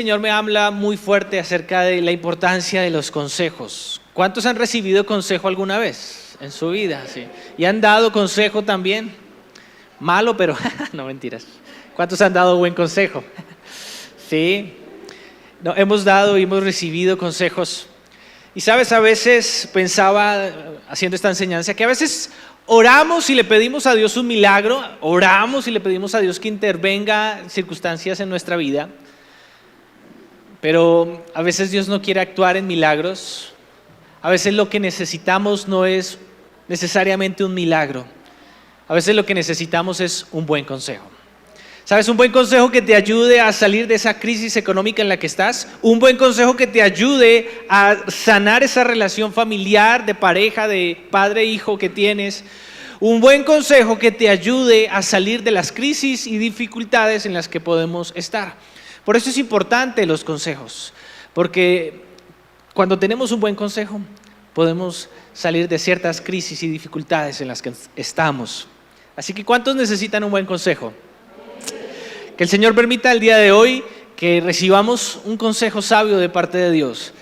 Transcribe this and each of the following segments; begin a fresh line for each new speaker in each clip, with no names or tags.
El Señor me habla muy fuerte acerca de la importancia de los consejos. ¿Cuántos han recibido consejo alguna vez en su vida? Sí. ¿Y han dado consejo también? Malo, pero no, mentiras. ¿Cuántos han dado buen consejo? Sí. No, hemos dado y hemos recibido consejos. Y sabes, a veces pensaba, haciendo esta enseñanza, que a veces oramos y le pedimos a Dios un milagro, oramos y le pedimos a Dios que intervenga en circunstancias en nuestra vida. Pero a veces Dios no quiere actuar en milagros. A veces lo que necesitamos no es necesariamente un milagro. A veces lo que necesitamos es un buen consejo. ¿Sabes? Un buen consejo que te ayude a salir de esa crisis económica en la que estás. Un buen consejo que te ayude a sanar esa relación familiar, de pareja, de padre-hijo que tienes. Un buen consejo que te ayude a salir de las crisis y dificultades en las que podemos estar. Por eso es importante los consejos, porque cuando tenemos un buen consejo podemos salir de ciertas crisis y dificultades en las que estamos. Así que ¿cuántos necesitan un buen consejo? Que el Señor permita el día de hoy que recibamos un consejo sabio de parte de Dios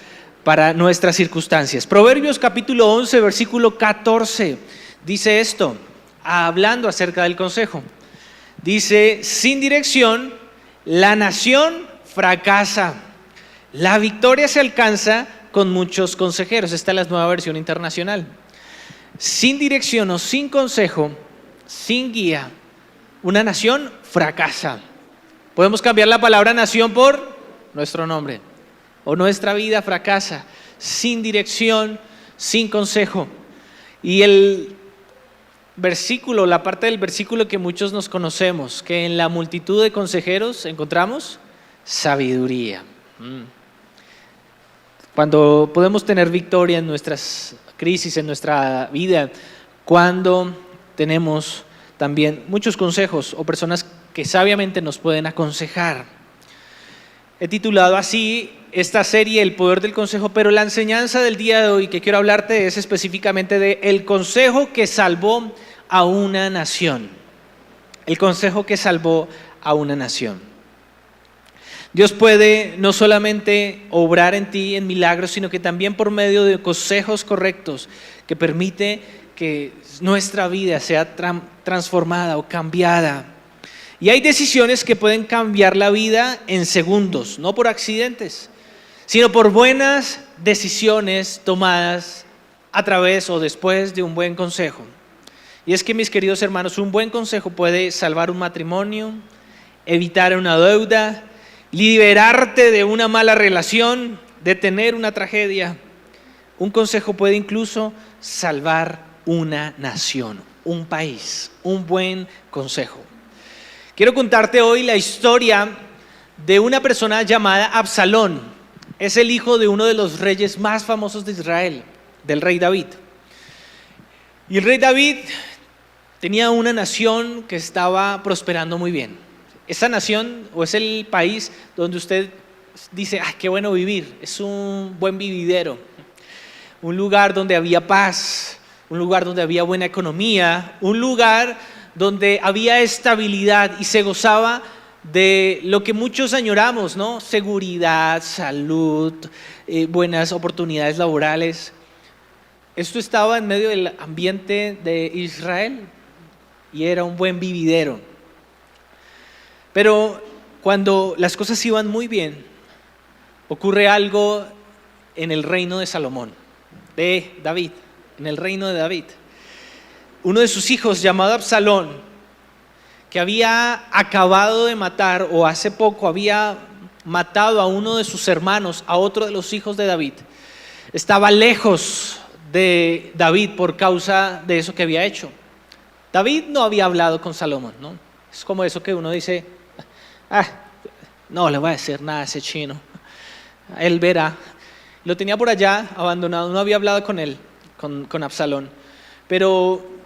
para nuestras circunstancias. Proverbios capítulo 11, versículo 14, dice esto, hablando acerca del consejo. Dice, sin dirección, la nación fracasa. La victoria se alcanza con muchos consejeros. Esta es la nueva versión internacional. Sin dirección o sin consejo, sin guía, una nación fracasa. Podemos cambiar la palabra nación por nuestro nombre. O nuestra vida fracasa. Sin dirección, sin consejo. Y el versículo, la parte del versículo que muchos nos conocemos, que en la multitud de consejeros encontramos sabiduría. Cuando podemos tener victoria en nuestras crisis, en nuestra vida, cuando tenemos también muchos consejos o personas que sabiamente nos pueden aconsejar. He titulado así esta serie El poder del consejo, pero la enseñanza del día de hoy que quiero hablarte es específicamente de el consejo que salvó a una nación. El consejo que salvó a una nación. Dios puede no solamente obrar en ti en milagros, sino que también por medio de consejos correctos que permite que nuestra vida sea transformada o cambiada. Y hay decisiones que pueden cambiar la vida en segundos, no por accidentes, sino por buenas decisiones tomadas a través o después de un buen consejo. Y es que, mis queridos hermanos, un buen consejo puede salvar un matrimonio, evitar una deuda, liberarte de una mala relación, detener una tragedia. Un consejo puede incluso salvar una nación, un país, un buen consejo. Quiero contarte hoy la historia de una persona llamada Absalón. Es el hijo de uno de los reyes más famosos de Israel, del rey David. Y el rey David tenía una nación que estaba prosperando muy bien. Esa nación o es el país donde usted dice, qué bueno vivir, es un buen vividero. Un lugar donde había paz, un lugar donde había buena economía, un lugar donde había estabilidad y se gozaba de lo que muchos añoramos, ¿no? Seguridad, salud, buenas oportunidades laborales. Esto estaba en medio del ambiente de Israel y era un buen vividero. Pero cuando las cosas iban muy bien, ocurre algo en el reino de Salomón, de David, en el reino de David. Uno de sus hijos, llamado Absalón, que había acabado de matar o hace poco había matado a uno de sus hermanos, a otro de los hijos de David, estaba lejos de David por causa de eso que había hecho. David no había hablado con Salomón, ¿no? Es como eso que uno dice, no le voy a decir nada a ese chino, él verá. Lo tenía por allá abandonado, no había hablado con él, con Absalón. Pero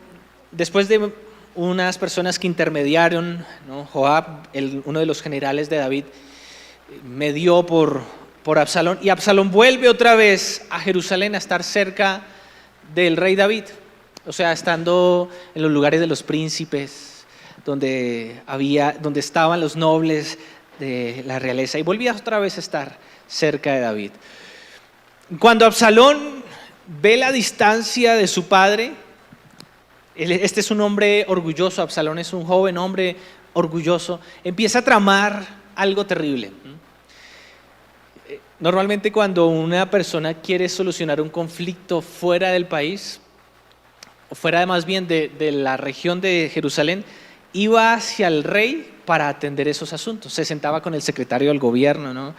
después de unas personas que intermediaron, ¿no? Joab, uno de los generales de David, medió por Absalón, y Absalón vuelve otra vez a Jerusalén a estar cerca del rey David, o sea, estando en los lugares de los príncipes, donde estaban los nobles de la realeza y volvía otra vez a estar cerca de David. Cuando Absalón ve la distancia de su padre, este es un hombre orgulloso, Absalón es un joven hombre orgulloso, empieza a tramar algo terrible. Normalmente cuando una persona quiere solucionar un conflicto fuera del país, o fuera más bien de la región de Jerusalén, iba hacia el rey para atender esos asuntos. Se sentaba con el secretario del gobierno, ¿no?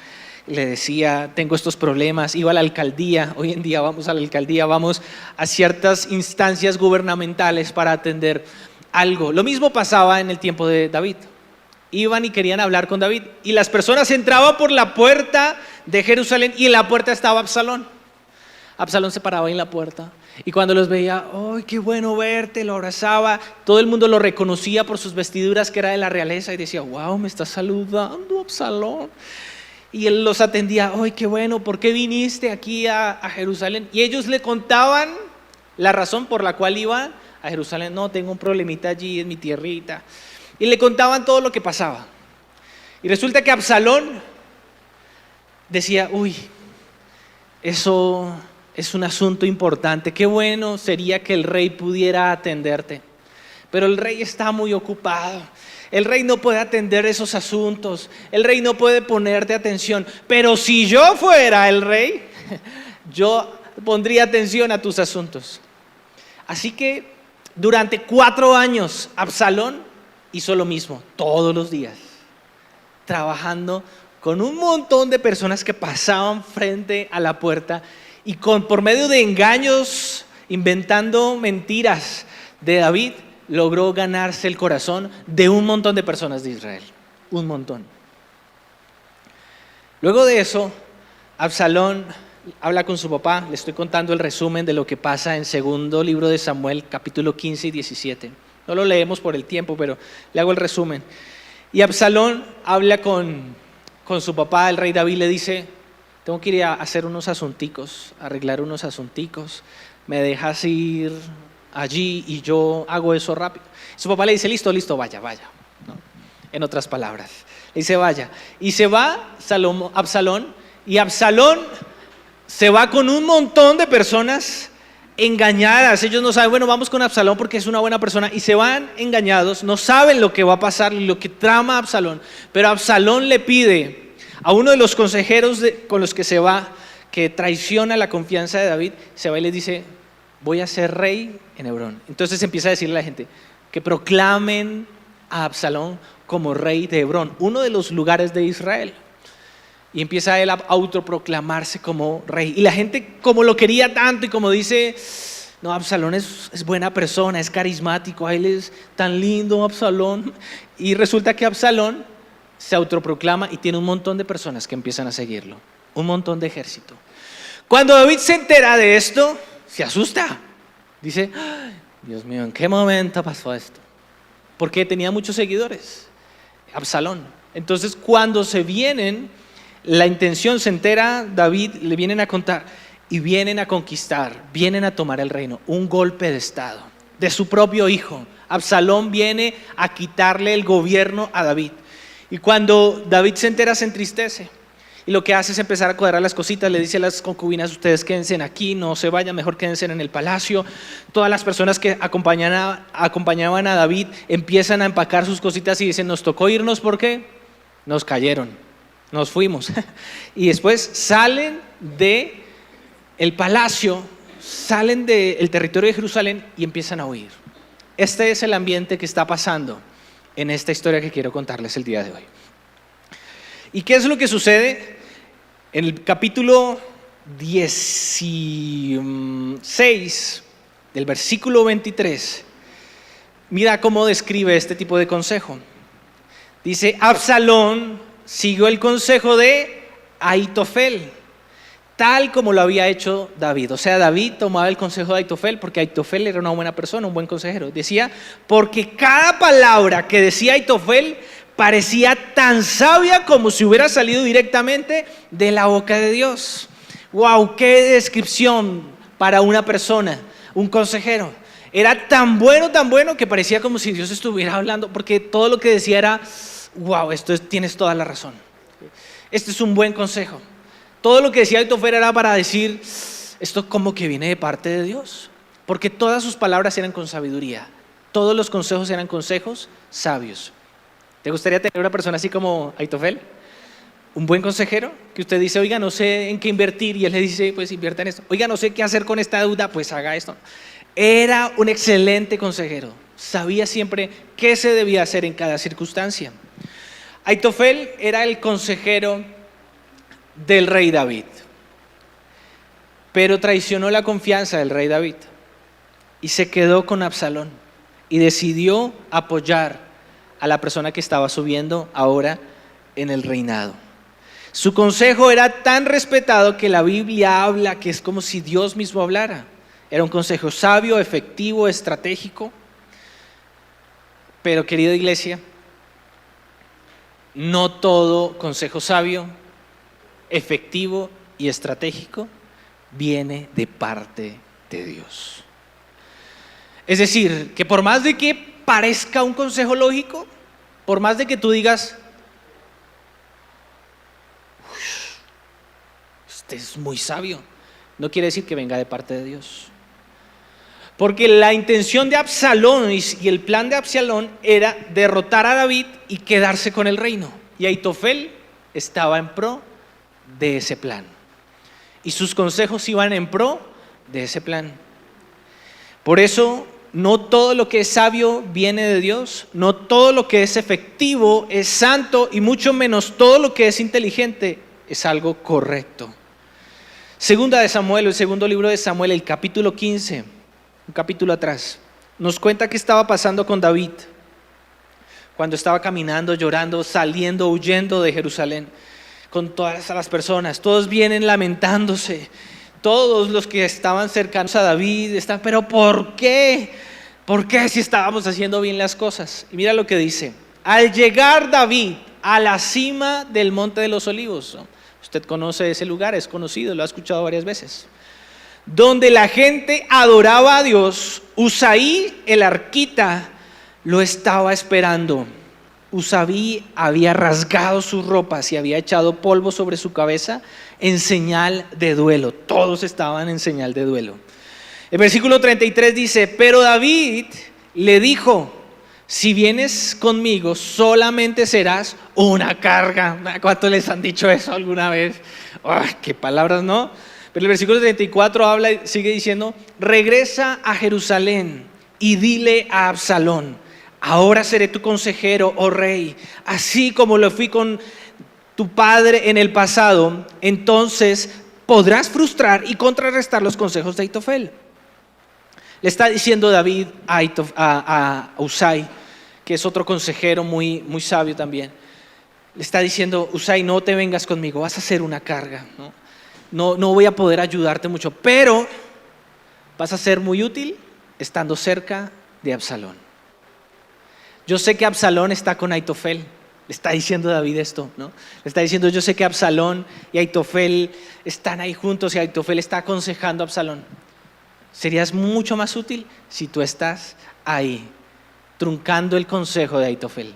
Le decía, tengo estos problemas, iba a la alcaldía, hoy en día vamos a la alcaldía, vamos a ciertas instancias gubernamentales para atender algo. Lo mismo pasaba en el tiempo de David. Iban y querían hablar con David y las personas entraban por la puerta de Jerusalén y en la puerta estaba Absalón. Absalón se paraba en la puerta y cuando los veía, ¡ay, qué bueno verte!, lo abrazaba. Todo el mundo lo reconocía por sus vestiduras, que era de la realeza, y decía, ¡wow, me está saludando Absalón! Y él los atendía, ¡ay, qué bueno! ¿Por qué viniste aquí a Jerusalén? Y ellos le contaban la razón por la cual iba a Jerusalén. No, tengo un problemita allí en mi tierrita. Y le contaban todo lo que pasaba. Y resulta que Absalón decía, uy, eso es un asunto importante, qué bueno sería que el rey pudiera atenderte. Pero el rey está muy ocupado, el rey no puede atender esos asuntos, el rey no puede ponerte atención. Pero si yo fuera el rey, yo pondría atención a tus asuntos. Así que durante 4 años Absalón hizo lo mismo, todos los días, trabajando con un montón de personas que pasaban frente a la puerta y por medio de engaños, inventando mentiras de David, logró ganarse el corazón de un montón de personas de Israel, un montón. Luego de eso, Absalón habla con su papá. Le estoy contando el resumen de lo que pasa en segundo libro de Samuel, capítulo 15 y 17. No lo leemos por el tiempo, pero le hago el resumen. Y Absalón habla con su papá, el rey David, le dice, tengo que ir a hacer unos asunticos, arreglar unos asunticos, me dejas ir allí y yo hago eso rápido. Su papá le dice, listo, vaya, ¿no? En otras palabras, le dice, vaya. Y se va Absalón, y Absalón se va con un montón de personas engañadas. Ellos no saben, bueno, vamos con Absalón porque es una buena persona, y se van engañados, no saben lo que va a pasar, lo que trama Absalón. Pero Absalón le pide a uno de los consejeros con los que se va, que traiciona la confianza de David, se va y le dice, voy a ser rey en Hebrón. Entonces empieza a decirle a la gente que proclamen a Absalón como rey de Hebrón, uno de los lugares de Israel. Y empieza él a autoproclamarse como rey. Y la gente, como lo quería tanto y como dice, no, Absalón es buena persona, es carismático, él es tan lindo, Absalón. Y resulta que Absalón se autoproclama y tiene un montón de personas que empiezan a seguirlo, un montón de ejército. Cuando David se entera de esto, se asusta. Dice, ay, Dios mío, ¿en qué momento pasó esto? Porque tenía muchos seguidores, Absalón. Entonces cuando se vienen, la intención, se entera David, le vienen a contar y vienen a conquistar, vienen a tomar el reino, un golpe de estado de su propio hijo. Absalón viene a quitarle el gobierno a David. Y cuando David se entera, se entristece. Y lo que hace es empezar a cuadrar las cositas. Le dice a las concubinas, ustedes quédense aquí, no se vayan, mejor quédense en el palacio. Todas las personas que acompañaban a David empiezan a empacar sus cositas y dicen, nos tocó irnos porque nos cayeron, nos fuimos. Y después salen del palacio, salen del territorio de Jerusalén y empiezan a huir. Este es el ambiente que está pasando en esta historia que quiero contarles el día de hoy. ¿Y qué es lo que sucede? En el capítulo 16 del versículo 23, mira cómo describe este tipo de consejo. Dice, Absalón siguió el consejo de Ahitofel, tal como lo había hecho David. O sea, David tomaba el consejo de Ahitofel porque Ahitofel era una buena persona, un buen consejero. Decía, porque cada palabra que decía Ahitofel parecía tan sabia como si hubiera salido directamente de la boca de Dios. ¡Wow! ¡Qué descripción para una persona, un consejero! Era tan bueno que parecía como si Dios estuviera hablando, porque todo lo que decía era wow, tienes toda la razón. Este es un buen consejo. Todo lo que decía Aitofel era para decir, esto como que viene de parte de Dios, porque todas sus palabras eran con sabiduría, todos los consejos eran consejos sabios. ¿Te gustaría tener una persona así como Aitofel? Un buen consejero, que usted dice, oiga, no sé en qué invertir, y él le dice, pues invierta en esto. Oiga, no sé qué hacer con esta deuda, pues haga esto. Era un excelente consejero, sabía siempre qué se debía hacer en cada circunstancia. Aitofel era el consejero del rey David, pero traicionó la confianza del rey David y se quedó con Absalón y decidió apoyar a la persona que estaba subiendo ahora en el reinado. Su consejo era tan respetado que la Biblia habla que es como si Dios mismo hablara. Era un consejo sabio, efectivo, estratégico. Pero querida iglesia, no todo consejo sabio, efectivo y estratégico viene de parte de Dios. Es decir, que por más de que parezca un consejo lógico, por más de que tú digas, este es muy sabio, no quiere decir que venga de parte de Dios. Porque la intención de Absalón y el plan de Absalón era derrotar a David y quedarse con el reino. Y Aitofel estaba en pro de ese plan. Y sus consejos iban en pro de ese plan. Por eso, no todo lo que es sabio viene de Dios, no todo lo que es efectivo es santo y mucho menos todo lo que es inteligente es algo correcto. Segunda de Samuel, el segundo libro de Samuel, el capítulo 15, un capítulo atrás, nos cuenta qué estaba pasando con David cuando estaba caminando, llorando, saliendo, huyendo de Jerusalén con todas las personas. Todos vienen lamentándose, todos los que estaban cercanos a David están, pero ¿por qué? ¿Por qué si estábamos haciendo bien las cosas? Y mira lo que dice: al llegar David a la cima del Monte de los Olivos, ¿no? Usted conoce ese lugar, es conocido, lo ha escuchado varias veces, donde la gente adoraba a Dios, Usaí el arquita lo estaba esperando. Usaí había rasgado sus ropas y había echado polvo sobre su cabeza en señal de duelo. Todos estaban en señal de duelo. El versículo 33 dice: pero David le dijo, si vienes conmigo solamente serás una carga. ¿Cuántos les han dicho eso alguna vez? ¡Ay, qué palabras, no! Pero el versículo 34 habla y sigue diciendo: regresa a Jerusalén y dile a Absalón, ahora seré tu consejero, oh rey, así como lo fui con tu padre en el pasado. Entonces podrás frustrar y contrarrestar los consejos de Aitofel. Le está diciendo David a Usaí, que es otro consejero muy, muy sabio también. Le está diciendo: Usaí, no te vengas conmigo, vas a ser una carga, no voy a poder ayudarte mucho, pero vas a ser muy útil estando cerca de Absalón. Yo sé que Absalón está con Aitofel. Le está diciendo David esto, ¿no? Le está diciendo: yo sé que Absalón y Aitofel están ahí juntos y Aitofel está aconsejando a Absalón. Serías mucho más útil si tú estás ahí, truncando el consejo de Aitofel.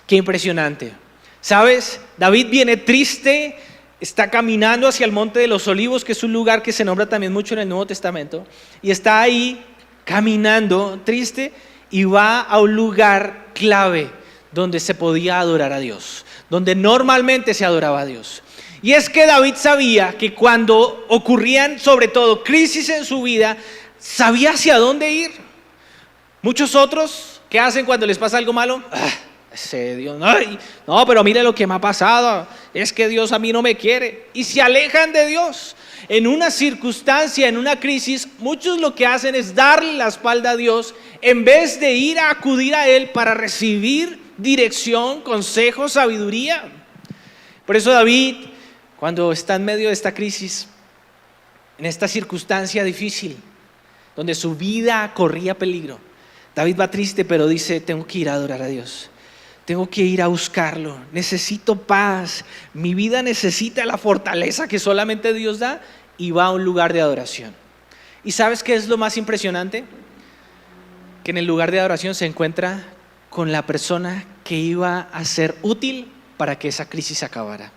Qué impresionante. ¿Sabes? David viene triste, está caminando hacia el Monte de los Olivos, que es un lugar que se nombra también mucho en el Nuevo Testamento, y está ahí caminando triste y va a un lugar clave donde se podía adorar a Dios, donde normalmente se adoraba a Dios. Y es que David sabía que cuando ocurrían sobre todo crisis en su vida, sabía hacia dónde ir. Muchos otros, ¿qué hacen cuando les pasa algo malo? Ese Dios, no, pero mire lo que me ha pasado, es que Dios a mí no me quiere. Y se alejan de Dios. En una circunstancia, en una crisis, muchos lo que hacen es darle la espalda a Dios en vez de ir a acudir a Él para recibir dirección, consejo, sabiduría. Por eso David, cuando está en medio de esta crisis, en esta circunstancia difícil, donde su vida corría peligro, David va triste, pero dice: tengo que ir a adorar a Dios, tengo que ir a buscarlo, necesito paz, mi vida necesita la fortaleza que solamente Dios da, y va a un lugar de adoración. ¿Y sabes qué es lo más impresionante? Que en el lugar de adoración se encuentra con la persona que iba a ser útil para que esa crisis acabara.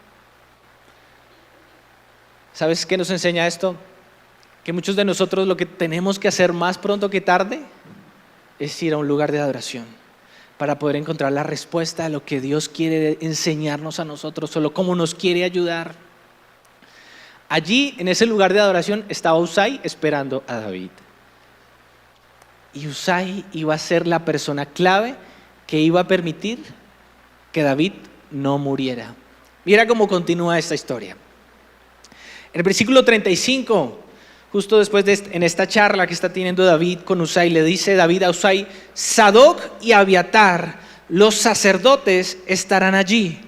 ¿Sabes qué nos enseña esto? Que muchos de nosotros lo que tenemos que hacer más pronto que tarde es ir a un lugar de adoración para poder encontrar la respuesta a lo que Dios quiere enseñarnos a nosotros, solo cómo nos quiere ayudar. Allí, en ese lugar de adoración, estaba Usai esperando a David. Y Usai iba a ser la persona clave que iba a permitir que David no muriera. Mira cómo continúa esta historia. En el versículo 35, justo después en esta charla que está teniendo David con Usai, le dice David a Usai: Sadoc y Abiatar, los sacerdotes, estarán allí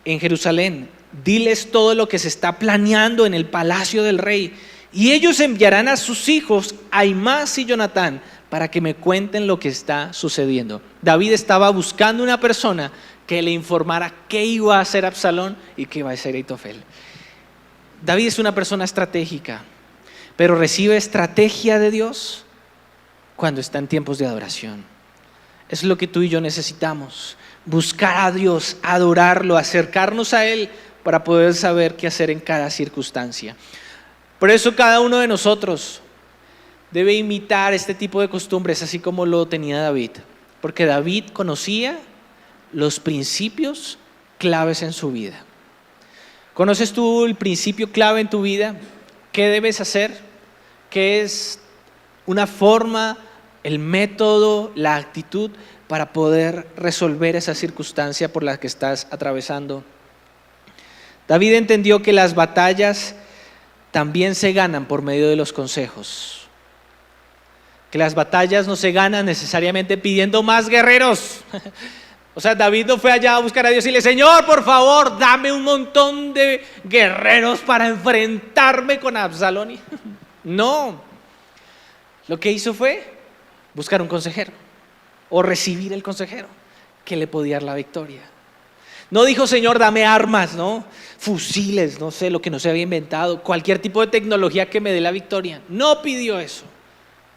en Jerusalén. Diles todo lo que se está planeando en el palacio del rey, y ellos enviarán a sus hijos Ahimaas y Jonatán para que me cuenten lo que está sucediendo. David estaba buscando una persona que le informara qué iba a hacer Absalón y qué iba a hacer Ahitofel. David es una persona estratégica, pero recibe estrategia de Dios cuando está en tiempos de adoración. Es lo que tú y yo necesitamos: buscar a Dios, adorarlo, acercarnos a Él para poder saber qué hacer en cada circunstancia. Por eso cada uno de nosotros debe imitar este tipo de costumbres, así como lo tenía David, porque David conocía los principios claves en su vida. ¿Conoces tú el principio clave en tu vida? ¿Qué debes hacer? ¿Qué es una forma, el método, la actitud para poder resolver esa circunstancia por la que estás atravesando? David entendió que las batallas también se ganan por medio de los consejos. Que las batallas no se ganan necesariamente pidiendo más guerreros. O sea, David no fue allá a buscar a Dios y le: Señor, por favor, dame un montón de guerreros para enfrentarme con Absalón. No, lo que hizo fue buscar un consejero o recibir el consejero que le podía dar la victoria. No dijo: Señor, dame armas, ¿no? Fusiles, no sé, lo que no se había inventado, cualquier tipo de tecnología que me dé la victoria. No pidió eso.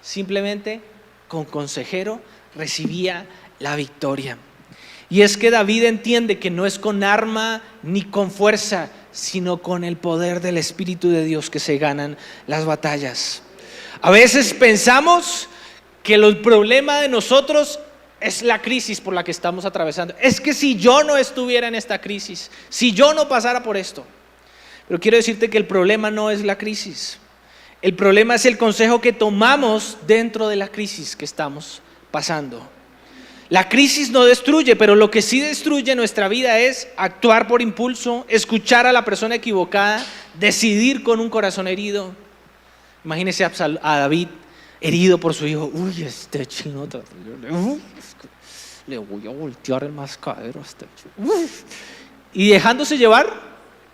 Simplemente con consejero recibía la victoria. Y es que David entiende que no es con arma ni con fuerza, sino con el poder del Espíritu de Dios que se ganan las batallas. A veces pensamos que el problema de nosotros es la crisis por la que estamos atravesando. Es que si yo no estuviera en esta crisis, si yo no pasara por esto. Pero quiero decirte que el problema no es la crisis. El problema es el consejo que tomamos dentro de la crisis que estamos pasando. La crisis no destruye, pero lo que sí destruye nuestra vida es actuar por impulso, escuchar a la persona equivocada, decidir con un corazón herido. Imagínese a David herido por su hijo. Uy, este chino, le voy a voltear el mascadero a este chino. Y dejándose llevar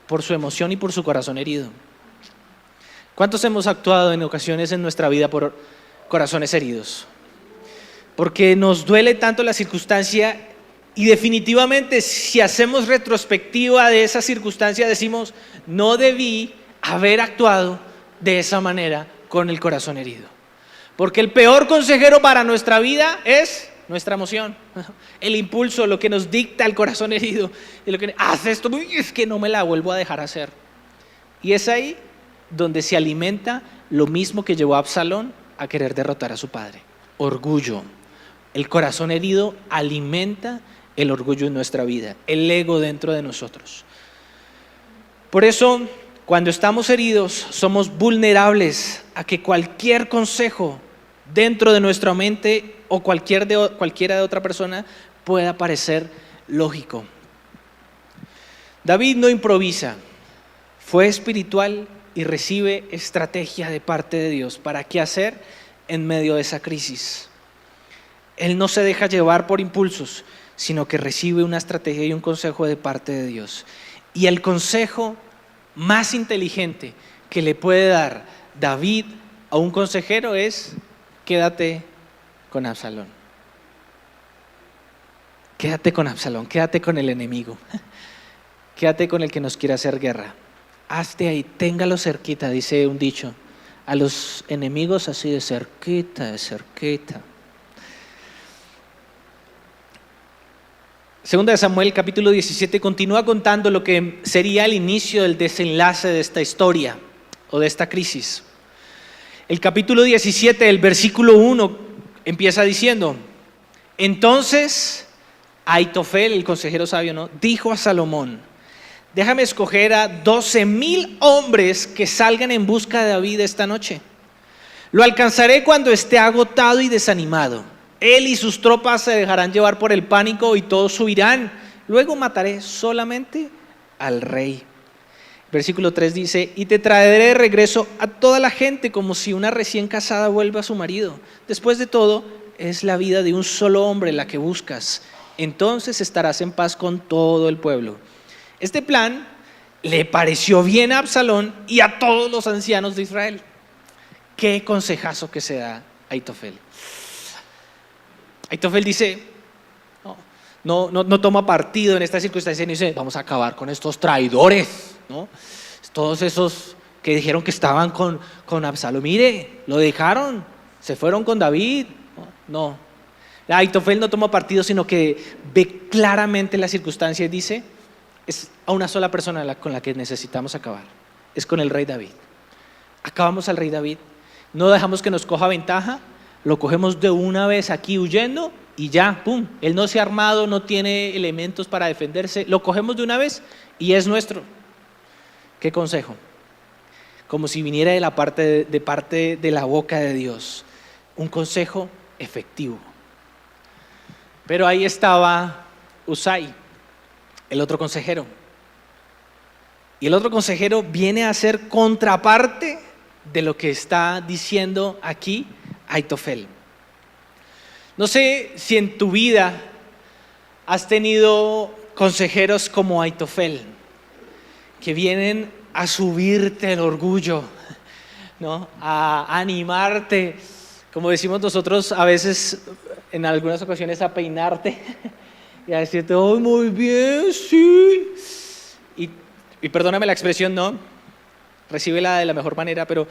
por su emoción y por su corazón herido. ¿Cuántos hemos actuado en ocasiones en nuestra vida por corazones heridos? Porque nos duele tanto la circunstancia, y definitivamente si hacemos retrospectiva de esa circunstancia decimos: no debí haber actuado de esa manera con el corazón herido. Porque el peor consejero para nuestra vida es nuestra emoción, el impulso, lo que nos dicta el corazón herido, y lo que hace esto, es que no me la vuelvo a dejar hacer. Y es ahí donde se alimenta lo mismo que llevó a Absalón a querer derrotar a su padre: orgullo. El corazón herido alimenta el orgullo en nuestra vida, el ego dentro de nosotros. Por eso, cuando estamos heridos, somos vulnerables a que cualquier consejo dentro de nuestra mente o cualquiera de otra persona pueda parecer lógico. David no improvisa, fue espiritual y recibe estrategia de parte de Dios para qué hacer en medio de esa crisis. Él no se deja llevar por impulsos, sino que recibe una estrategia y un consejo de parte de Dios. Y el consejo más inteligente que le puede dar David a un consejero es: quédate con Absalón. Quédate con Absalón, quédate con el enemigo. Quédate con el que nos quiere hacer guerra. Hazte ahí, téngalo cerquita, dice un dicho. A los enemigos así de cerquita, de cerquita. Segunda de Samuel, capítulo 17, continúa contando lo que sería el inicio del desenlace de esta historia o de esta crisis. El capítulo 17, el versículo 1, empieza diciendo: entonces Ahitofel, el consejero sabio, ¿no?, dijo a Salomón: déjame escoger a 12,000 hombres que salgan en busca de David esta noche. Lo alcanzaré cuando esté agotado y desanimado. Él y sus tropas se dejarán llevar por el pánico y todos huirán. Luego mataré solamente al rey. Versículo 3 dice: y te traeré de regreso a toda la gente como si una recién casada vuelva a su marido. Después de todo, es la vida de un solo hombre la que buscas. Entonces estarás en paz con todo el pueblo. Este plan le pareció bien a Absalón y a todos los ancianos de Israel. Qué consejazo que se da Ahitofel. Ahitofel dice, no toma partido en esta circunstancia y dice: vamos a acabar con estos traidores, ¿no? Todos esos que dijeron que estaban con Absalón, mire, lo dejaron, se fueron con David. No, Ahitofel no toma partido, sino que ve claramente la circunstancia y dice: es a una sola persona con la que necesitamos acabar, es con el rey David. Acabamos al rey David, no dejamos que nos coja ventaja, lo cogemos de una vez aquí huyendo y ya, pum, él no se ha armado, no tiene elementos para defenderse, lo cogemos de una vez y es nuestro. ¿Qué consejo? Como si viniera de parte de la boca de Dios, un consejo efectivo. Pero ahí estaba Husai, el otro consejero, y el otro consejero viene a ser contraparte de lo que está diciendo aquí Ahitofel. No sé si en tu vida has tenido consejeros como Ahitofel, que vienen a subirte el orgullo, ¿no?, a animarte, como decimos nosotros a veces, en algunas ocasiones, a peinarte y a decirte: oh, muy bien, sí. Y perdóname la expresión, no, recíbela de la mejor manera, pero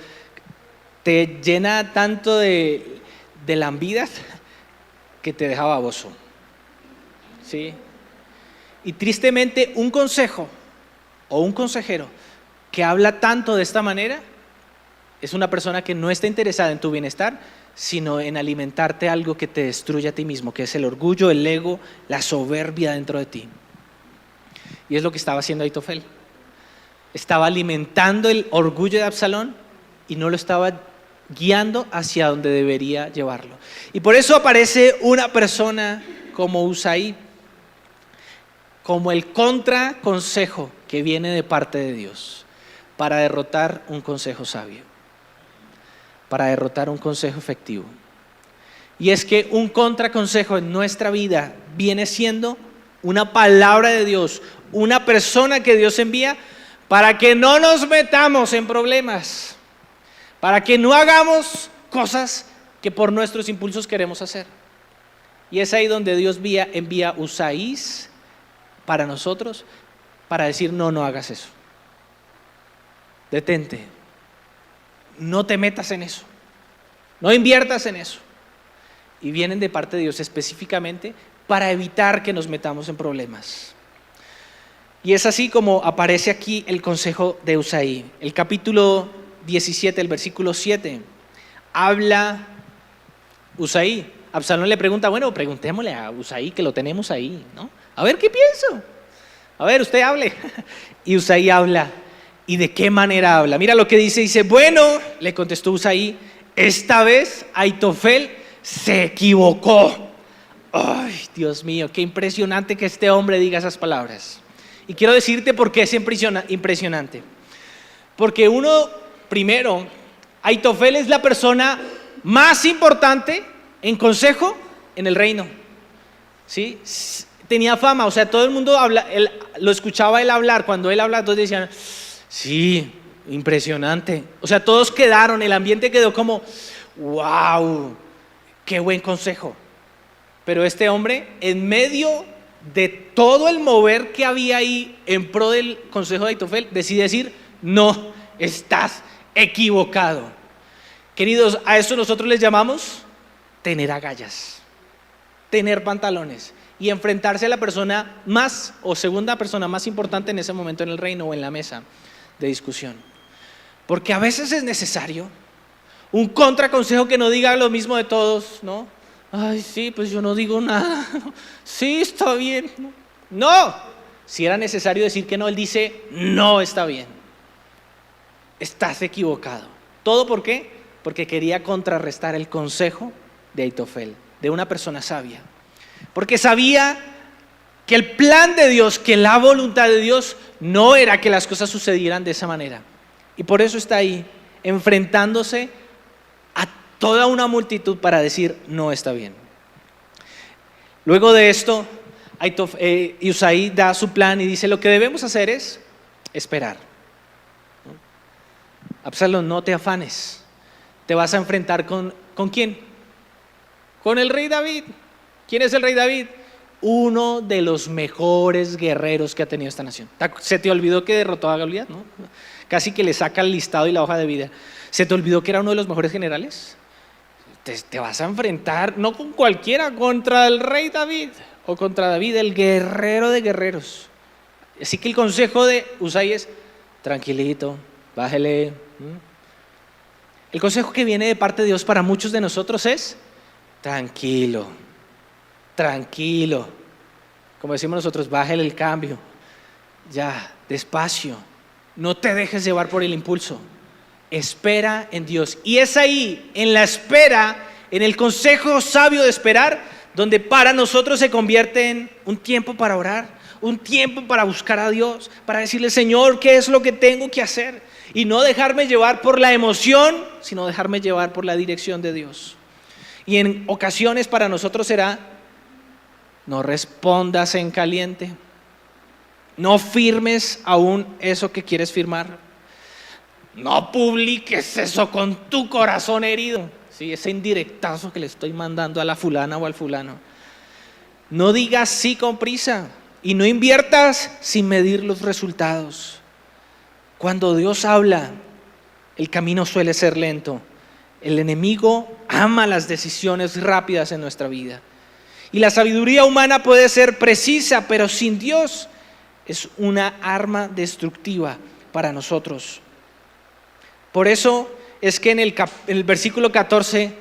te llena tanto de lambidas que te deja baboso, ¿sí? Y tristemente, un consejo o un consejero que habla tanto de esta manera es una persona que no está interesada en tu bienestar, sino en alimentarte algo que te destruye a ti mismo, que es el orgullo, el ego, la soberbia dentro de ti. Y es lo que estaba haciendo Ahitofel. Estaba alimentando el orgullo de Absalón y no lo estaba guiando hacia donde debería llevarlo. Y por eso aparece una persona como Husai, como el contraconsejo que viene de parte de Dios para derrotar un consejo sabio, para derrotar un consejo efectivo. Y es que un contraconsejo en nuestra vida viene siendo una palabra de Dios, una persona que Dios envía para que no nos metamos en problemas, para que no hagamos cosas que por nuestros impulsos queremos hacer. Y es ahí donde Dios envía Husaís para nosotros, para decir: no hagas eso, detente, no te metas en eso, no inviertas en eso. Y vienen de parte de Dios específicamente para evitar que nos metamos en problemas. Y es así como aparece aquí el consejo de Husai. El capítulo 17, el versículo 7, habla Husai. Absalón le pregunta: bueno, preguntémosle a Husai, que lo tenemos ahí, ¿no? A ver qué pienso. A ver, usted hable. Y Husai habla. ¿Y de qué manera habla? Mira lo que dice, bueno, le contestó Husai: esta vez Ahitofel se equivocó. Ay, Dios mío, qué impresionante que este hombre diga esas palabras. Y quiero decirte por qué es impresionante. Porque primero, Ahitofel es la persona más importante en consejo en el reino, ¿sí? Tenía fama, o sea, todo el mundo lo escuchaba él hablar. Cuando él hablaba, todos decían: sí, impresionante. O sea, todos quedaron, el ambiente quedó como: wow, qué buen consejo. Pero este hombre, en medio de todo el mover que había ahí en pro del consejo de Ahitofel, decide decir: no, estás equivocado. Queridos, a eso nosotros les llamamos tener agallas, tener pantalones y enfrentarse a la persona más o segunda persona más importante en ese momento en el reino o en la mesa de discusión. Porque a veces es necesario un contraconsejo que no diga lo mismo de todos, ¿no? Ay, sí, pues yo no digo nada. Sí, está bien. No, si era necesario decir que no, él dice, no está bien. Estás equivocado. ¿Todo por qué? Porque quería contrarrestar el consejo de Aitofel, de una persona sabia. Porque sabía que el plan de Dios, que la voluntad de Dios no era que las cosas sucedieran de esa manera. Y por eso está ahí, enfrentándose a toda una multitud para decir, no está bien. Luego de esto, Husai da su plan y dice, lo que debemos hacer es esperar. Absalón, no te afanes, te vas a enfrentar ¿con quién? Con el rey David. ¿Quién es el rey David? Uno de los mejores guerreros que ha tenido esta nación. ¿Se te olvidó que derrotó a Goliat? ¿No? Casi que le saca el listado y la hoja de vida. ¿Se te olvidó que era uno de los mejores generales? Te vas a enfrentar, no con cualquiera, contra el rey David, o contra David, el guerrero de guerreros. Así que el consejo de Husai es, tranquilito, bájele. El consejo que viene de parte de Dios para muchos de nosotros es, tranquilo, tranquilo. Como decimos nosotros, bájele el cambio, ya, despacio, no te dejes llevar por el impulso. Espera en Dios. Y es ahí, en la espera, en el consejo sabio de esperar, donde para nosotros se convierte en un tiempo para orar, un tiempo para buscar a Dios, para decirle, Señor, ¿qué es lo que tengo que hacer? Y no dejarme llevar por la emoción, sino dejarme llevar por la dirección de Dios. Y en ocasiones para nosotros será, no respondas en caliente, no firmes aún eso que quieres firmar. No publiques eso con tu corazón herido. Sí, ese indirectazo que le estoy mandando a la fulana o al fulano. No digas sí con prisa y no inviertas sin medir los resultados. Cuando Dios habla, el camino suele ser lento. El enemigo ama las decisiones rápidas en nuestra vida. Y la sabiduría humana puede ser precisa, pero sin Dios es una arma destructiva para nosotros. Por eso es que en el versículo 14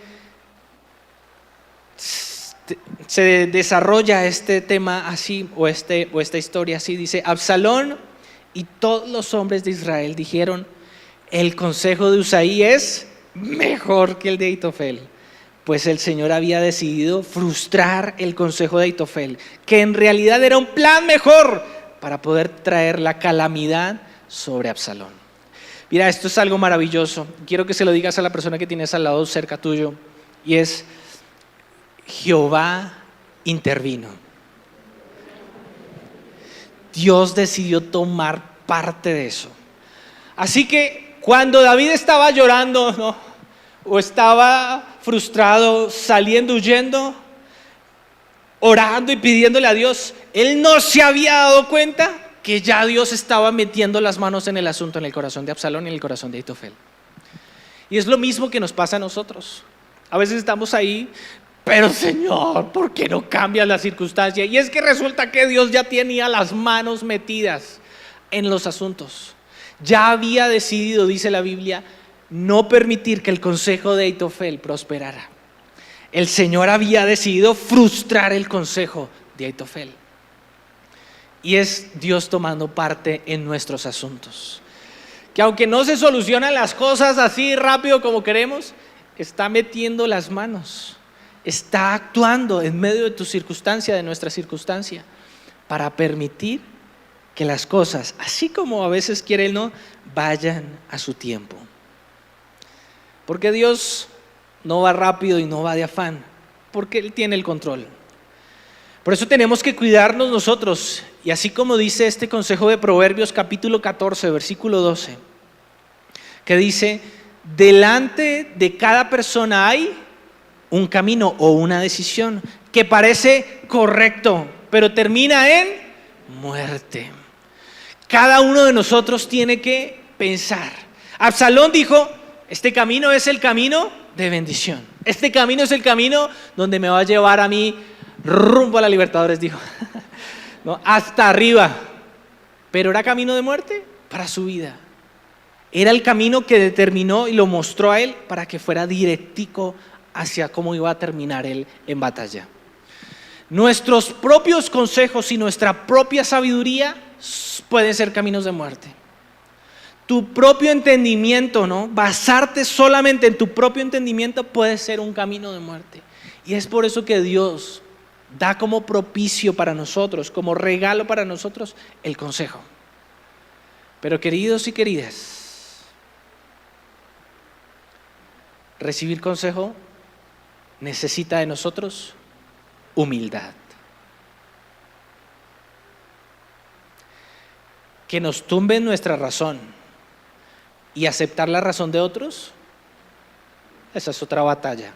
se desarrolla este tema así, o esta historia así. Dice, Absalón y todos los hombres de Israel dijeron, el consejo de Husai es mejor que el de Aitofel, pues el Señor había decidido frustrar el consejo de Aitofel, que en realidad era un plan mejor para poder traer la calamidad sobre Absalón. Mira, esto es algo maravilloso. Quiero que se lo digas a la persona que tienes al lado cerca tuyo, y es, Jehová intervino. Dios decidió tomar parte de eso. Así que cuando David estaba llorando, ¿no?, o estaba frustrado, saliendo, huyendo, orando y pidiéndole a Dios, él no se había dado cuenta que ya Dios estaba metiendo las manos en el asunto, en el corazón de Absalón y en el corazón de Aitofel. Y es lo mismo que nos pasa a nosotros. A veces estamos ahí, pero Señor, ¿por qué no cambias la circunstancia? Y es que resulta que Dios ya tenía las manos metidas en los asuntos. Ya había decidido, dice la Biblia, no permitir que el consejo de Aitofel prosperara. El Señor había decidido frustrar el consejo de Aitofel. Y es Dios tomando parte en nuestros asuntos. Que aunque no se solucionan las cosas así rápido como queremos, está metiendo las manos, está actuando en medio de tu circunstancia, de nuestra circunstancia, para permitir que las cosas, así como a veces quiere Él, no, vayan a su tiempo. Porque Dios no va rápido y no va de afán, porque Él tiene el control. Por eso tenemos que cuidarnos nosotros, y así como dice este consejo de Proverbios capítulo 14, versículo 12, que dice, delante de cada persona hay un camino o una decisión que parece correcto, pero termina en muerte. Cada uno de nosotros tiene que pensar. Absalón dijo, este camino es el camino de bendición. Este camino es el camino donde me va a llevar a mí rumbo a la Libertadores, dijo. No, hasta arriba. Pero era camino de muerte para su vida. Era el camino que determinó y lo mostró a él para que fuera directico hacia cómo iba a terminar él en batalla. Nuestros propios consejos y nuestra propia sabiduría pueden ser caminos de muerte. Tu propio entendimiento, ¿no? Basarte solamente en tu propio entendimiento puede ser un camino de muerte. Y es por eso que Dios da como propicio para nosotros, como regalo para nosotros, el consejo. Pero queridos y queridas, recibir consejo necesita de nosotros humildad. Que nos tumben nuestra razón y aceptar la razón de otros, esa es otra batalla.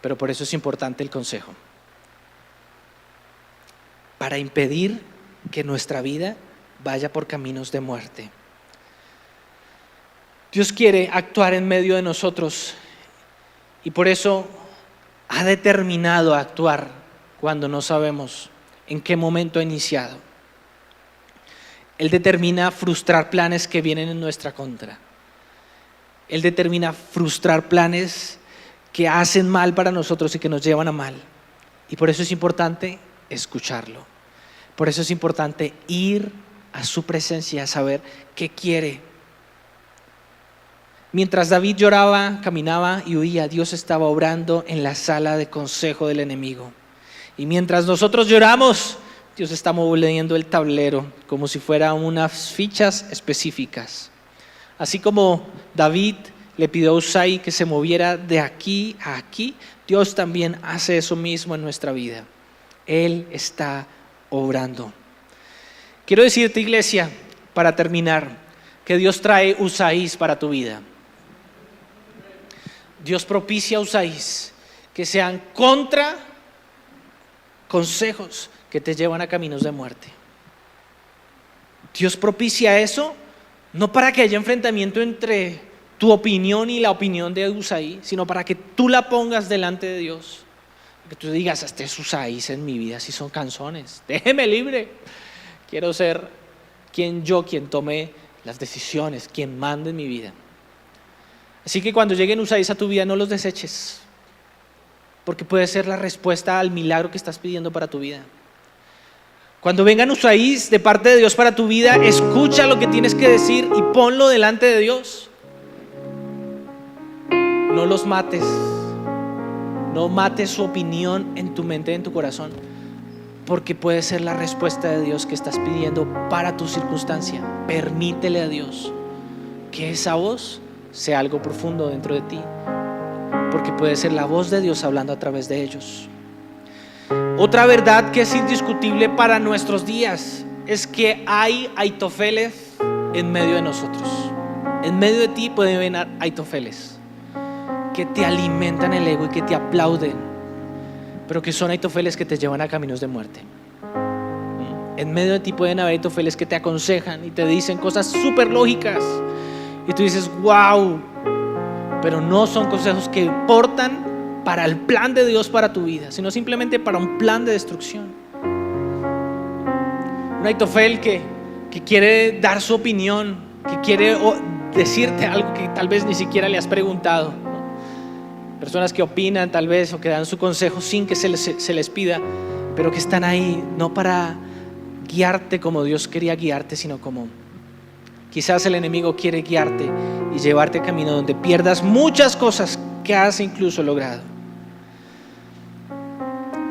Pero por eso es importante el consejo. Para impedir que nuestra vida vaya por caminos de muerte. Dios quiere actuar en medio de nosotros y por eso ha determinado actuar cuando no sabemos en qué momento ha iniciado. Él determina frustrar planes que vienen en nuestra contra. Él determina frustrar planes que hacen mal para nosotros y que nos llevan a mal. Y por eso es importante escucharlo. Por eso es importante ir a su presencia, a saber qué quiere. Mientras David lloraba, caminaba y huía, Dios estaba obrando en la sala de consejo del enemigo. Y mientras nosotros lloramos, Dios está moviendo el tablero como si fueran unas fichas específicas. Así como David le pidió a Usai que se moviera de aquí a aquí, Dios también hace eso mismo en nuestra vida. Él está obrando. Quiero decirte, iglesia, para terminar, que Dios trae Usaís para tu vida. Dios propicia a Usaís que sean contra consejos que te llevan a caminos de muerte. Dios propicia eso no para que haya enfrentamiento entre tu opinión y la opinión de Usaí, sino para que tú la pongas delante de Dios. Que tú digas, este es Usaí en mi vida, si son canzones, déjeme libre. Quiero ser quien tome las decisiones, quien mande en mi vida. Así que cuando lleguen Usaí a tu vida, no los deseches, porque puede ser la respuesta al milagro que estás pidiendo para tu vida. Cuando vengan Usaí de parte de Dios para tu vida, escucha lo que tienes que decir y ponlo delante de Dios. No los mates. No mates su opinión en tu mente, en tu corazón, porque puede ser la respuesta de Dios que estás pidiendo para tu circunstancia. Permítele a Dios que esa voz sea algo profundo dentro de ti, porque puede ser la voz de Dios hablando a través de ellos. Otra verdad que es indiscutible para nuestros días es que hay Aitofeles en medio de nosotros. En medio de ti pueden venir Aitofeles que te alimentan el ego y que te aplauden, pero que son Aitofeles que te llevan a caminos de muerte. En medio de ti pueden haber Aitofeles que te aconsejan y te dicen cosas súper lógicas y tú dices wow, pero no son consejos que importan para el plan de Dios para tu vida, sino simplemente para un plan de destrucción. Un Aitofel que quiere dar su opinión, que quiere decirte algo que tal vez ni siquiera le has preguntado, ¿no? Personas que opinan tal vez o que dan su consejo sin que se les pida, pero que están ahí no para guiarte como Dios quería guiarte, sino como quizás el enemigo quiere guiarte y llevarte a camino donde pierdas muchas cosas que has incluso logrado.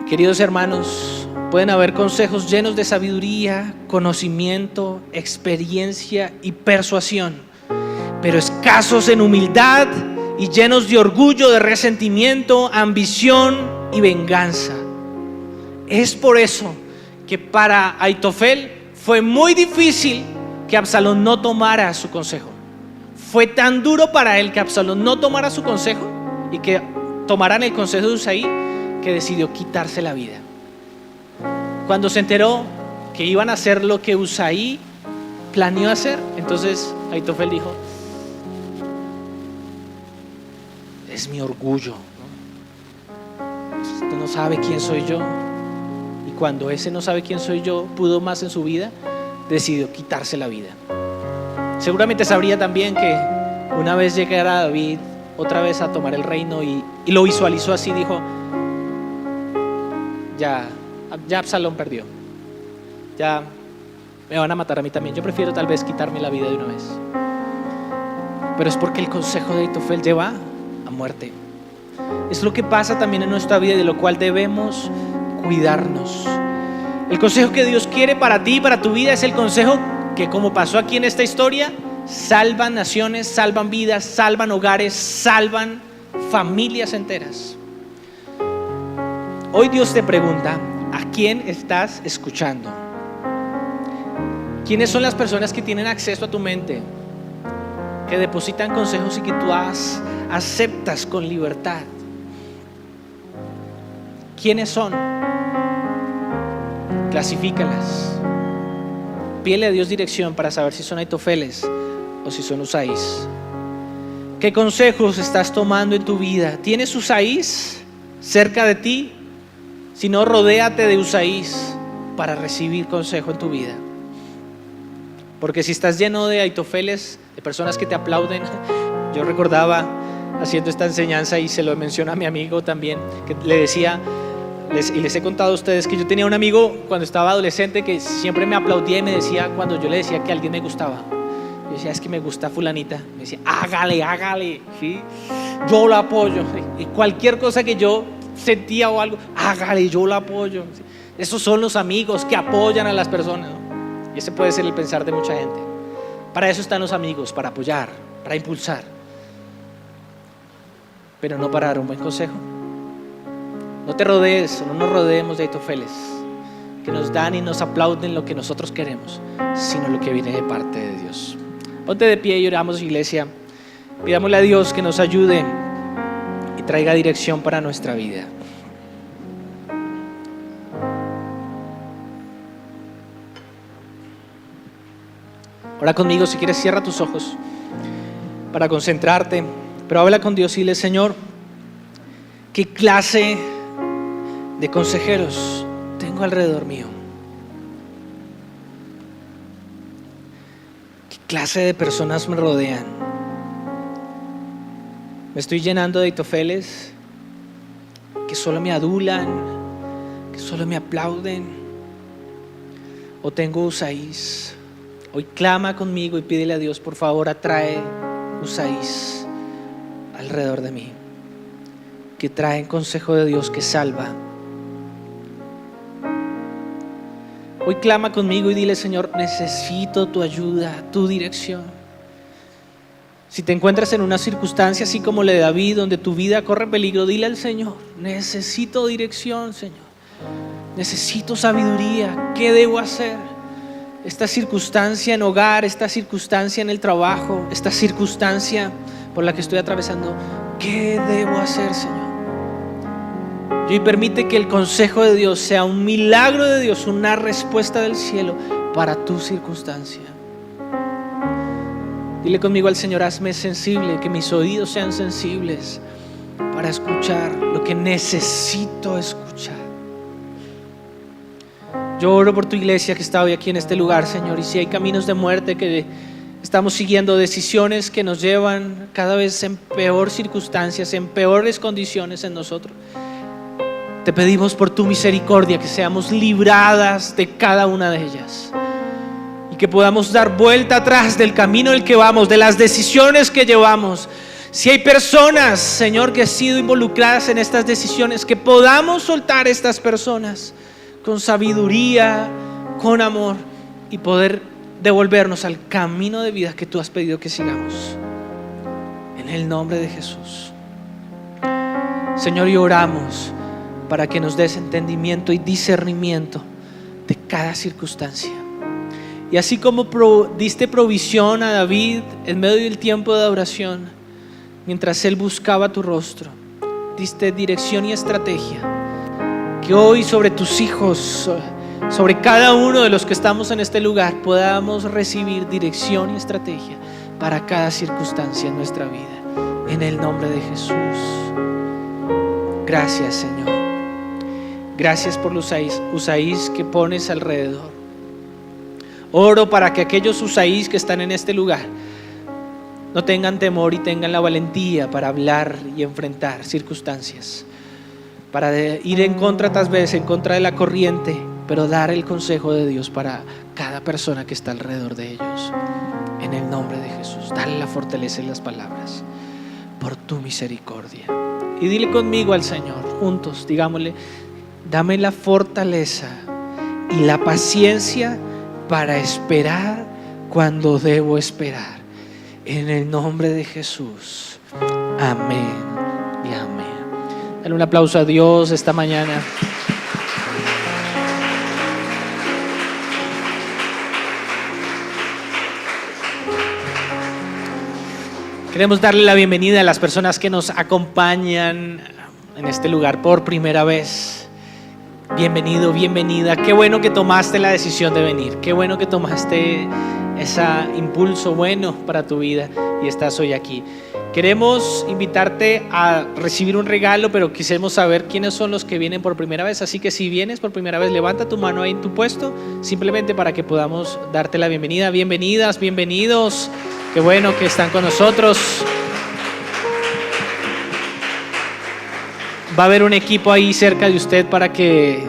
Queridos hermanos, pueden haber consejos llenos de sabiduría, conocimiento, experiencia y persuasión, pero escasos en humildad y llenos de orgullo, de resentimiento, ambición y venganza. Es por eso que para Aitofel fue muy difícil que Absalón no tomara su consejo. Fue tan duro para él que Absalón no tomara su consejo y que tomaran el consejo de Usaí, que decidió quitarse la vida. Cuando se enteró que iban a hacer lo que Usaí planeó hacer, entonces Aitofel dijo, es mi orgullo, ¿no? no sabe quién soy yo. Y cuando ese no sabe quién soy yo pudo más en su vida, decidió quitarse la vida. Seguramente sabría también que una vez llegara David otra vez a tomar el reino y lo visualizó así, dijo: ya Absalón perdió, ya me van a matar a mí también, yo prefiero tal vez quitarme la vida de una vez. Pero es porque el consejo de Aitofel lleva a muerte. Es lo que pasa también en nuestra vida, de lo cual debemos cuidarnos. El consejo que Dios quiere para ti y para tu vida es el consejo que, como pasó aquí en esta historia, salvan naciones, salvan vidas, salvan hogares, salvan familias enteras. Hoy Dios te pregunta: ¿a quién estás escuchando? ¿Quiénes son las personas que tienen acceso a tu mente, que depositan consejos y que tú aceptas con libertad? ¿Quiénes son? Clasifícalas. Pídele a Dios dirección para saber si son Aitofeles o si son Usaís. ¿Qué consejos estás tomando en tu vida? ¿Tienes Usaís cerca de ti? Si no, rodéate de Usaís para recibir consejo en tu vida. Porque si estás lleno de Aitofeles, de personas que te aplauden. Yo recordaba haciendo esta enseñanza, y se lo menciona a mi amigo también, que le decía, y les he contado a ustedes, que yo tenía un amigo cuando estaba adolescente que siempre me aplaudía y me decía, cuando yo le decía que alguien me gustaba, yo decía: es que me gusta fulanita. Me decía: hágale, ¿sí? Yo la apoyo. Y cualquier cosa que yo sentía o algo, hágale, yo la apoyo. Esos son los amigos que apoyan a las personas, ¿no? Y ese puede ser el pensar de mucha gente. Para eso están los amigos, para apoyar, para impulsar, pero no para dar un buen consejo. No te rodees, no nos rodeemos de Aitofeles que nos dan y nos aplauden lo que nosotros queremos, sino lo que viene de parte de Dios. Ponte de pie y oramos, iglesia. Pidámosle a Dios que nos ayude y traiga dirección para nuestra vida. Ora conmigo, si quieres cierra tus ojos para concentrarte, pero habla con Dios y dile: Señor, ¿qué clase de consejeros tengo alrededor mío? ¿Qué clase de personas me rodean? ¿Me estoy llenando de Aitofeles que solo me adulan, que solo me aplauden? ¿O tengo Usaís? Hoy clama conmigo y pídele a Dios: por favor, atrae Usaís alrededor de mí, que traen consejo de Dios que salva. Hoy clama conmigo y dile: Señor, necesito tu ayuda, tu dirección. Si te encuentras en una circunstancia así como la de David, donde tu vida corre peligro, dile al Señor: necesito dirección, Señor, necesito sabiduría. ¿Qué debo hacer? Esta circunstancia en hogar, esta circunstancia en el trabajo, esta circunstancia por la que estoy atravesando, ¿qué debo hacer, Señor? Y permite que el consejo de Dios sea un milagro de Dios, una respuesta del cielo para tu circunstancia. Dile conmigo al Señor: hazme sensible, que mis oídos sean sensibles para escuchar lo que necesito escuchar. Yo oro por tu iglesia que está hoy aquí en este lugar, Señor, y si hay caminos de muerte, que estamos siguiendo decisiones que nos llevan cada vez en peor circunstancias, en peores condiciones en nosotros, te pedimos por tu misericordia que seamos libradas de cada una de ellas y que podamos dar vuelta atrás del camino en el que vamos, de las decisiones que llevamos. Si hay personas, Señor, que han sido involucradas en estas decisiones, que podamos soltar estas personas con sabiduría, con amor, y poder devolvernos al camino de vida que tú has pedido que sigamos. En el nombre de Jesús, Señor, y oramos para que nos des entendimiento y discernimiento de cada circunstancia. Y así como diste provisión a David en medio del tiempo de adoración, mientras él buscaba tu rostro, diste dirección y estrategia. Que hoy sobre tus hijos, sobre cada uno de los que estamos en este lugar, podamos recibir dirección y estrategia para cada circunstancia en nuestra vida. En el nombre de Jesús. Gracias, Señor. Gracias por los Usaís que pones alrededor. Oro para que aquellos Usaís que están en este lugar no tengan temor y tengan la valentía para hablar y enfrentar circunstancias, para ir en contra, tal vez en contra de la corriente, pero dar el consejo de Dios para cada persona que está alrededor de ellos. En el nombre de Jesús, dale la fortaleza y las palabras por tu misericordia. Y dile conmigo al Señor, juntos, digámosle: dame la fortaleza y la paciencia para esperar cuando debo esperar. En el nombre de Jesús. Amén y amén. Dale un aplauso a Dios esta mañana. Queremos darle la bienvenida a las personas que nos acompañan en este lugar por primera vez. Bienvenido, bienvenida. Qué bueno que tomaste la decisión de venir. Qué bueno que tomaste ese impulso bueno para tu vida y estás hoy aquí. Queremos invitarte a recibir un regalo, pero quisiéramos saber quiénes son los que vienen por primera vez. Así que si vienes por primera vez, levanta tu mano ahí en tu puesto, simplemente para que podamos darte la bienvenida. Bienvenidas, bienvenidos. Qué bueno que están con nosotros. Va a haber un equipo ahí cerca de usted para que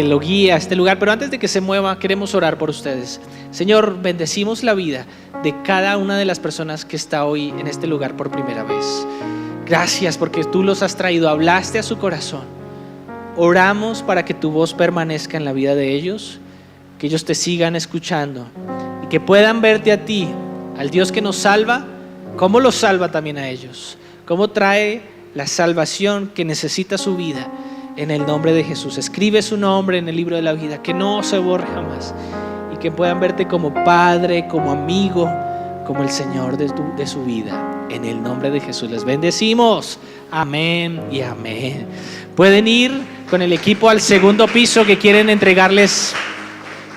lo guíe a este lugar. Pero antes de que se mueva, queremos orar por ustedes. Señor, bendecimos la vida de cada una de las personas que está hoy en este lugar por primera vez. Gracias porque tú los has traído, hablaste a su corazón. Oramos para que tu voz permanezca en la vida de ellos, que ellos te sigan escuchando y que puedan verte a ti, al Dios que nos salva, cómo los salva también a ellos, cómo trae la salvación que necesita su vida. En el nombre de Jesús, escribe su nombre en el libro de la vida, que no se borre jamás, y que puedan verte como Padre, como amigo, como el Señor de su vida. En el nombre de Jesús les bendecimos. Amén y amén. Pueden ir con el equipo al segundo piso que quieren entregarles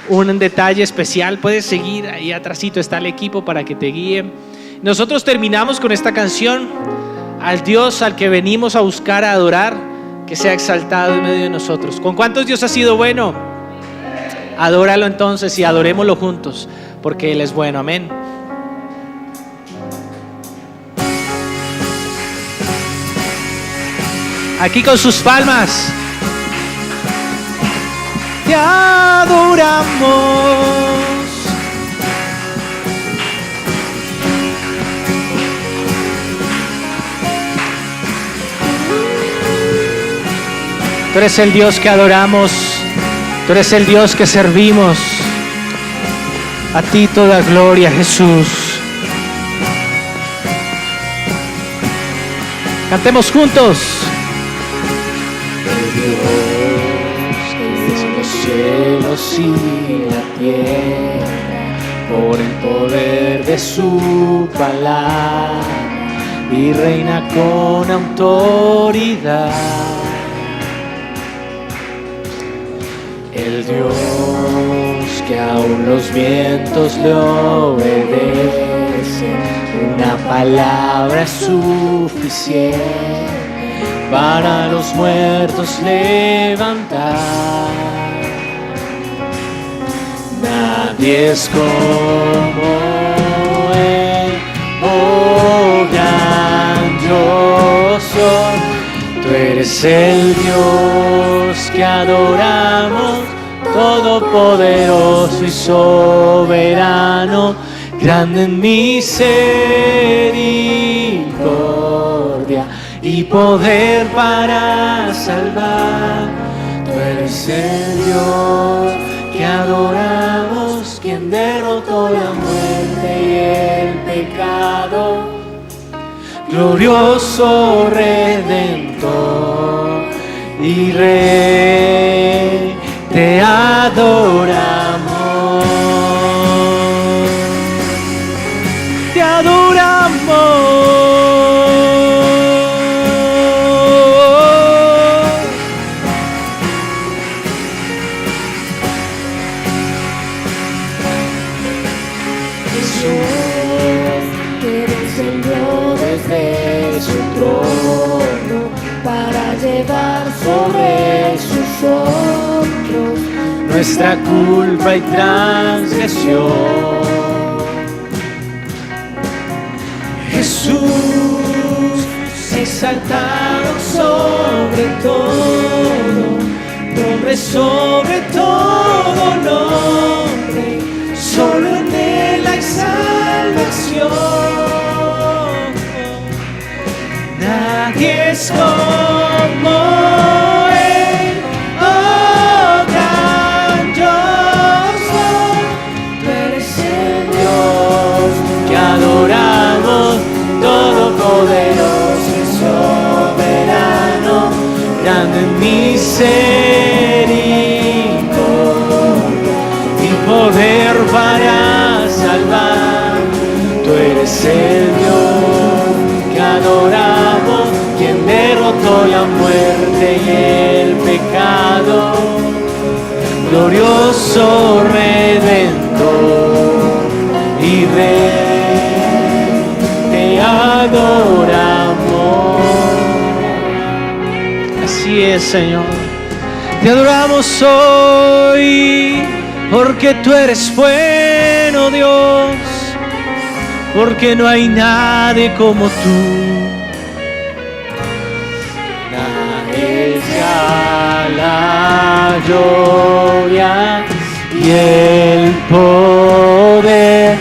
un detalle especial. Puedes seguir, ahí atrásito está el equipo para que te guíe. Nosotros terminamos con esta canción: al Dios al que venimos a buscar, a adorar, que sea exaltado en medio de nosotros. ¿Con cuántos Dios ha sido bueno? Adóralo entonces y adorémoslo juntos, porque Él es bueno. Amén. Aquí con sus palmas. Te adoramos. Tú eres el Dios que adoramos, tú eres el Dios que servimos. A ti toda gloria, Jesús. Cantemos juntos. El Dios que hizo los cielos y la tierra, por el poder de su palabra, y reina con autoridad. El Dios que aún los vientos le obedecen, una palabra es suficiente para los muertos levantar. Nadie es como Él, oh gran yo soy. Tú eres el Dios que adoramos, todopoderoso y soberano, grande en misericordia y poder para salvar. Tú eres el Dios que adoramos, quien derrotó la muerte y el pecado. Glorioso Redentor y Rey, te adoramos, te adoramos. Jesús, que descendió desde su trono para llevar llevar sobre sus hombros nuestra culpa y transgresión. Jesús, exaltado sobre todo, nombre sobre todo nombre, solo en Él hay salvación. Nadie es como Él, oh gran Dios, tú eres el Dios que adoramos, todopoderoso y soberano, grande en misericordia y poder para salvar. Tú eres el Dios que adoramos, quien derrotó la muerte y el pecado, glorioso Redentor y Rey, te adoramos. Así es, Señor, te adoramos hoy, porque tú eres bueno, Dios, porque no hay nadie como tú. Nadie sea la gloria y el poder,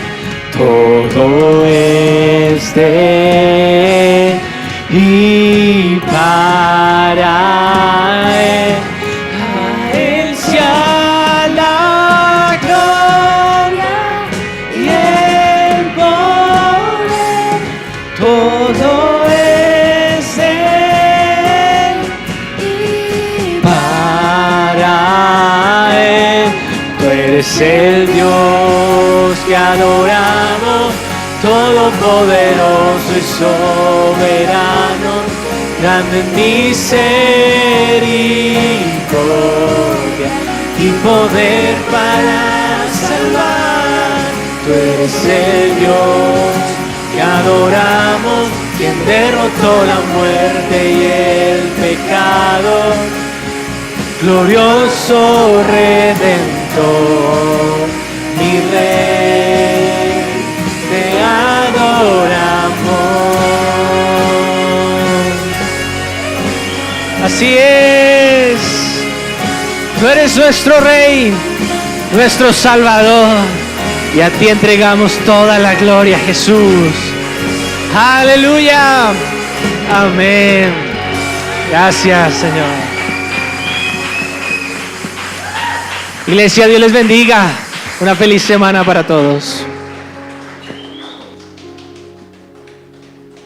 todo es de Él y para Él. A Él sea la gloria y el poder, todo es de Él y para Él. Tú eres el Dios que adoramos, todopoderoso y soberano, grande en misericordia y poder para salvar. Tú eres el Dios que adoramos, quien derrotó la muerte y el pecado, glorioso Redentor, mi Rey, te adoramos. Así es, tú eres nuestro Rey, nuestro Salvador, y a ti entregamos toda la gloria, Jesús. Aleluya, amén. Gracias, Señor. Iglesia, Dios les bendiga. Una feliz semana para todos.